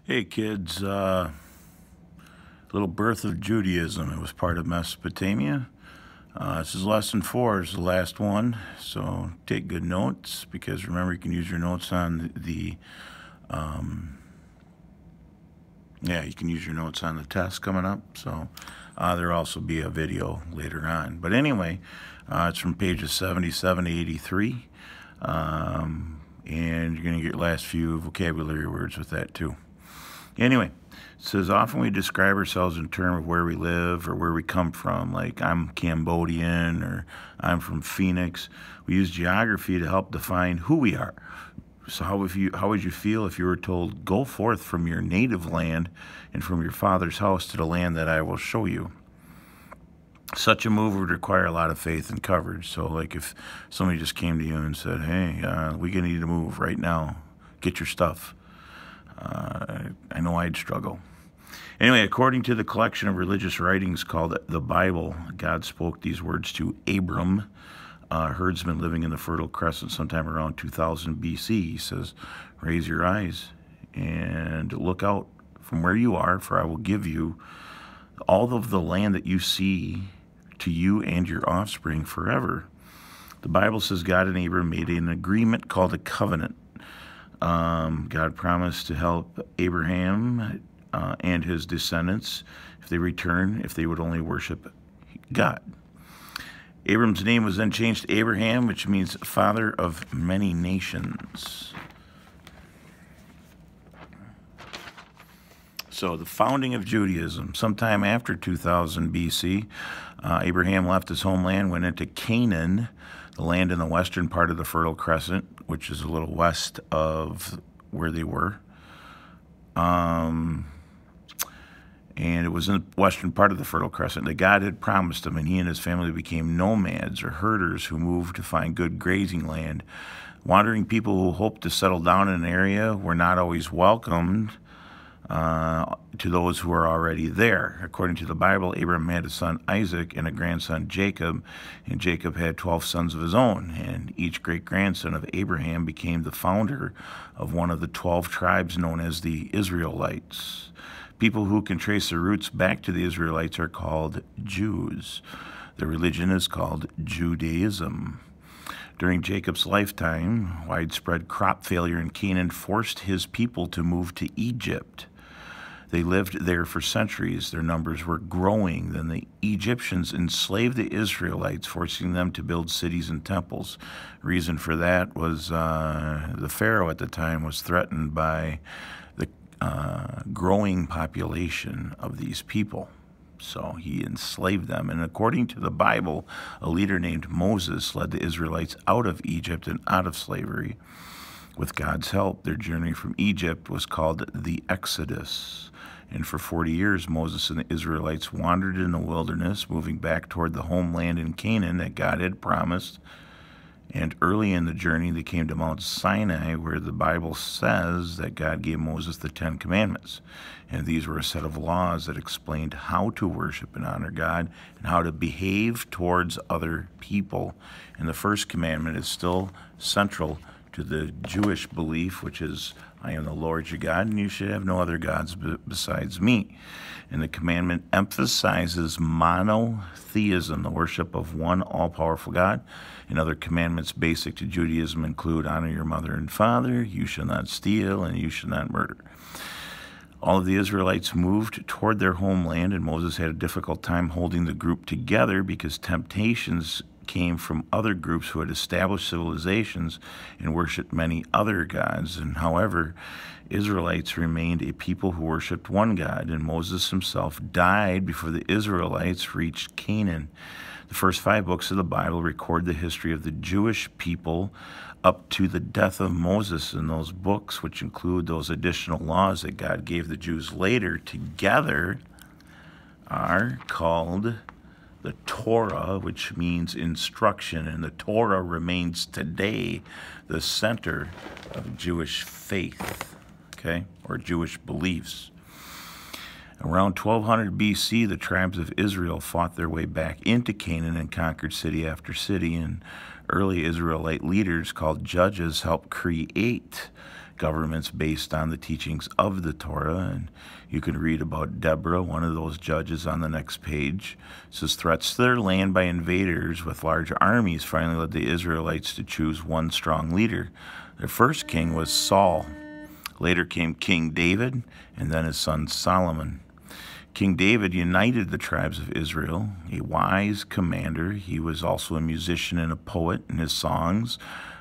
Hey kids, little birth of Judaism. It was part of Mesopotamia. This is lesson 4, is the last one, so take good notes, because remember you can use your notes on you can use your notes on the test coming up, so there'll also be a video later on. But anyway, it's from pages 77 to 83, and you're going to get your last few vocabulary words with that too. Anyway, it says, often we describe ourselves in terms of where we live or where we come from, like I'm Cambodian or I'm from Phoenix. We use geography to help define who we are. So how would you feel if you were told, go forth from your native land and from your father's house to the land that I will show you? Such a move would require a lot of faith and courage. So like if somebody just came to you and said, hey, we're going to need to move right now, get your stuff. I know I'd struggle. Anyway, according to the collection of religious writings called the Bible, God spoke these words to Abram, a herdsman living in the Fertile Crescent sometime around 2000 BC. He says, raise your eyes and look out from where you are, for I will give you all of the land that you see to you and your offspring forever. The Bible says God and Abram made an agreement called a covenant. God promised to help Abraham and his descendants if they return, if they would only worship God. Abram's name was then changed to Abraham, which means father of many nations. So the founding of Judaism, sometime after 2000 BC, Abraham left his homeland, went into Canaan, the land in the western part of the Fertile Crescent, which is a little west of where they were. And it was in the western part of the Fertile Crescent that God had promised him, and he and his family became nomads or herders who moved to find good grazing land. Wandering people who hoped to settle down in an area were not always welcomed to those who were already there. According to the Bible, Abraham had a son Isaac and a grandson Jacob, and Jacob had 12 sons of his own, and each great-grandson of Abraham became the founder of one of the 12 tribes known as the Israelites. People who can trace their roots back to the Israelites are called Jews. Their religion is called Judaism. During Jacob's lifetime, widespread crop failure in Canaan forced his people to move to Egypt. They lived there for centuries. Their numbers were growing. Then the Egyptians enslaved the Israelites, forcing them to build cities and temples. Reason for that was the Pharaoh at the time was threatened by the growing population of these people. So he enslaved them. And according to the Bible, a leader named Moses led the Israelites out of Egypt and out of slavery. With God's help, their journey from Egypt was called the Exodus. And for 40 years, Moses and the Israelites wandered in the wilderness, moving back toward the homeland in Canaan that God had promised. And early in the journey, they came to Mount Sinai, where the Bible says that God gave Moses the 10 Commandments. And these were a set of laws that explained how to worship and honor God and how to behave towards other people. And the first commandment is still central to the Jewish belief, which is, I am the Lord your God, and you should have no other gods besides me. And the commandment emphasizes monotheism, the worship of one all-powerful God. And other commandments basic to Judaism include honor your mother and father, you shall not steal, and you shall not murder. All of the Israelites moved toward their homeland, and Moses had a difficult time holding the group together because temptations came from other groups who had established civilizations and worshipped many other gods. And however, Israelites remained a people who worshipped one God, and Moses himself died before the Israelites reached Canaan. The first 5 books of the Bible record the history of the Jewish people up to the death of Moses, in those books, which include those additional laws that God gave the Jews later, together are called the Torah, which means instruction, and the Torah remains today the center of Jewish faith, okay, or Jewish beliefs. Around 1200 BC, the tribes of Israel fought their way back into Canaan and conquered city after city, and early Israelite leaders called judges helped create governments based on the teachings of the Torah. And you can read about Deborah, one of those judges, on the next page. It says, threats to their land by invaders with large armies finally led the Israelites to choose one strong leader. Their first king was Saul. Later came King David, and then his son Solomon. King David united the tribes of Israel, a wise commander. He was also a musician and a poet, and his songs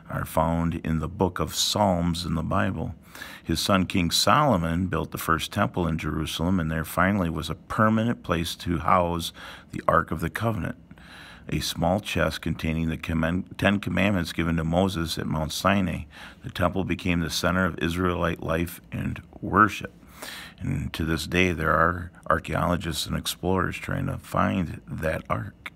are found in the book of Psalms in the Bible. His son King Solomon built the first temple in Jerusalem, and there finally was a permanent place to house the Ark of the Covenant, a small chest containing the Ten Commandments given to Moses at Mount Sinai. The temple became the center of Israelite life and worship. And to this day, there are archaeologists and explorers trying to find that ark.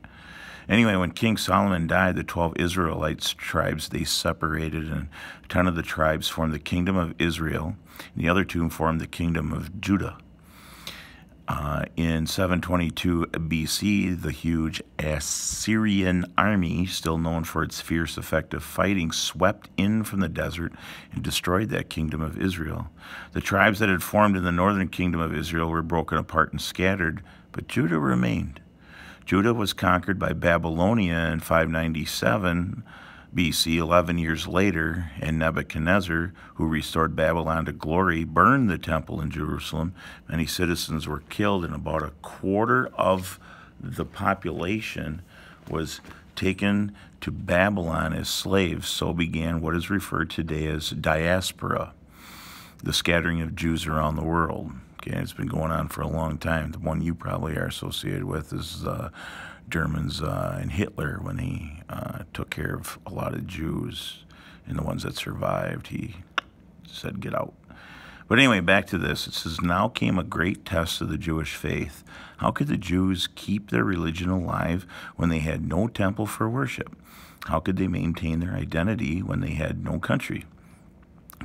Anyway, when King Solomon died, the 12 Israelites tribes, they separated, and 10 of the tribes formed the kingdom of Israel, and the other 2 formed the kingdom of Judah. In 722 BC, the huge Assyrian army, still known for its fierce, effective fighting, swept in from the desert and destroyed that kingdom of Israel. The tribes that had formed in the northern kingdom of Israel were broken apart and scattered, but Judah remained. Judah was conquered by Babylonia in 597 BC, 11 years later, and Nebuchadnezzar, who restored Babylon to glory, burned the temple in Jerusalem. Many citizens were killed, and about a quarter of the population was taken to Babylon as slaves. So began what is referred today as diaspora, the scattering of Jews around the world. Okay, it's been going on for a long time. The one you probably are associated with is Germans and Hitler, when he took care of a lot of Jews, and the ones that survived, he said, get out. But anyway, back to this. It says, now came a great test of the Jewish faith. How could the Jews keep their religion alive when they had no temple for worship? How could they maintain their identity when they had no country?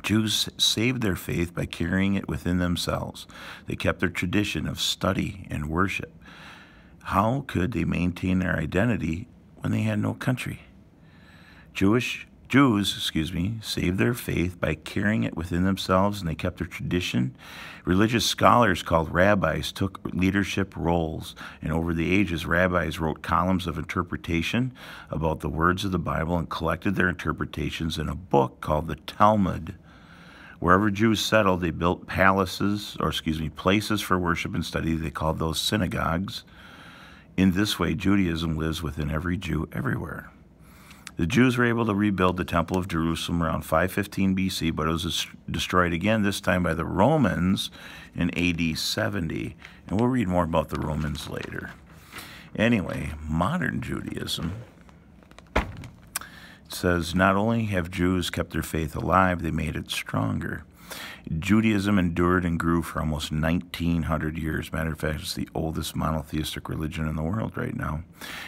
Jews saved their faith by carrying it within themselves. They kept their tradition of study and worship. How could they maintain their identity when they had no country? Jews, saved their faith by carrying it within themselves, and they kept their tradition. Religious scholars called rabbis took leadership roles, and over the ages, rabbis wrote columns of interpretation about the words of the Bible and collected their interpretations in a book called the Talmud. Wherever Jews settled, they built places for worship and study. They called those synagogues. In this way, Judaism lives within every Jew everywhere. The Jews were able to rebuild the Temple of Jerusalem around 515 BC, but it was destroyed again, this time by the Romans in AD 70. And we'll read more about the Romans later. Anyway, modern Judaism, it says, not only have Jews kept their faith alive, they made it stronger. Judaism endured and grew for almost 1,900 years. Matter of fact, it's the oldest monotheistic religion in the world right now.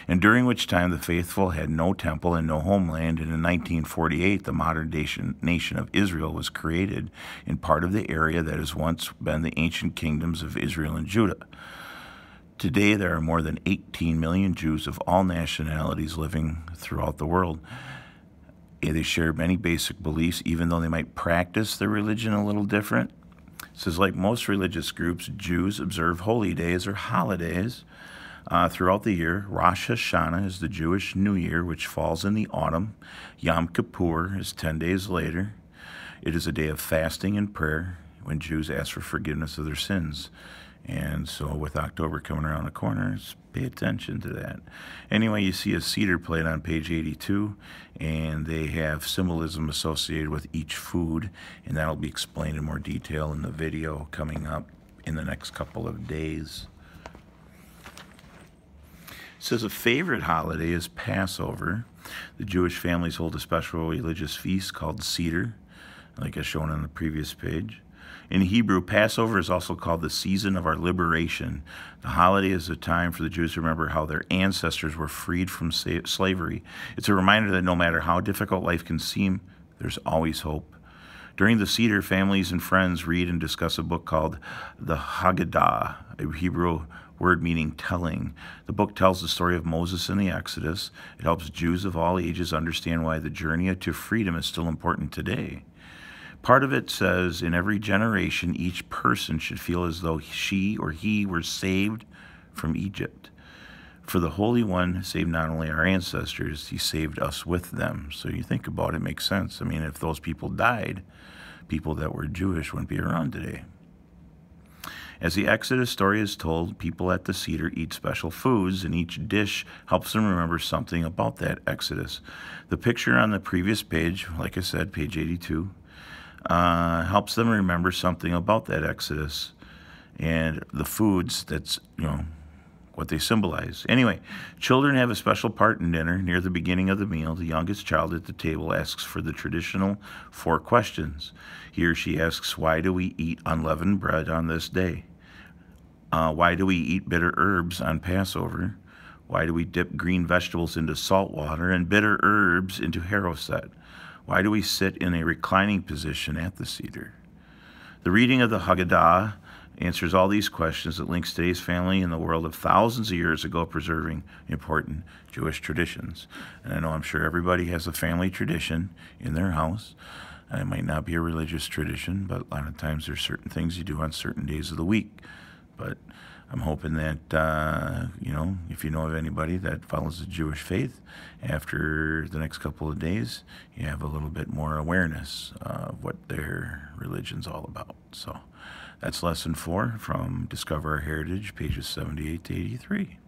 And during which time the faithful had no temple and no homeland. And in 1948, the modern nation of Israel was created in part of the area that has once been the ancient kingdoms of Israel and Judah. Today, there are more than 18 million Jews of all nationalities living throughout the world. They share many basic beliefs, even though they might practice their religion a little different. It says, like most religious groups, Jews observe holy days or holidays throughout the year. Rosh Hashanah is the Jewish New Year, which falls in the autumn. Yom Kippur is 10 days later. It is a day of fasting and prayer when Jews ask for forgiveness of their sins. And so with October coming around the corner, pay attention to that. Anyway, you see a cedar plate on page 82, and they have symbolism associated with each food, and that'll be explained in more detail in the video coming up in the next couple of days. It says a favorite holiday is Passover. The Jewish families hold a special religious feast called Seder, like as shown on the previous page. In Hebrew, Passover is also called the season of our liberation. The holiday is a time for the Jews to remember how their ancestors were freed from slavery. It's a reminder that no matter how difficult life can seem, there's always hope. During the Seder, families and friends read and discuss a book called the Haggadah, a Hebrew word meaning telling. The book tells the story of Moses and the Exodus. It helps Jews of all ages understand why the journey to freedom is still important today. Part of it says, in every generation, each person should feel as though she or he were saved from Egypt. For the Holy One saved not only our ancestors, he saved us with them. So you think about it, it makes sense. I mean, if those people died, people that were Jewish wouldn't be around today. As the Exodus story is told, people at the Seder eat special foods, and each dish helps them remember something about that Exodus. The picture on the previous page, like I said, page 82, helps them remember something about that Exodus and the foods that's, what they symbolize. Anyway, children have a special part in dinner. Near the beginning of the meal, the youngest child at the table asks for the traditional 4 questions. He or she asks, why do we eat unleavened bread on this day? Why do we eat bitter herbs on Passover? Why do we dip green vegetables into salt water and bitter herbs into haroset? Why do we sit in a reclining position at the Seder? The reading of the Haggadah answers all these questions. It links today's family in the world of thousands of years ago, preserving important Jewish traditions. And I know I'm sure everybody has a family tradition in their house. And it might not be a religious tradition, but a lot of times there's certain things you do on certain days of the week. But I'm hoping that, if you know of anybody that follows the Jewish faith, after the next couple of days, you have a little bit more awareness of what their religion's all about. So that's lesson 4 from Discover Our Heritage, pages 78 to 83.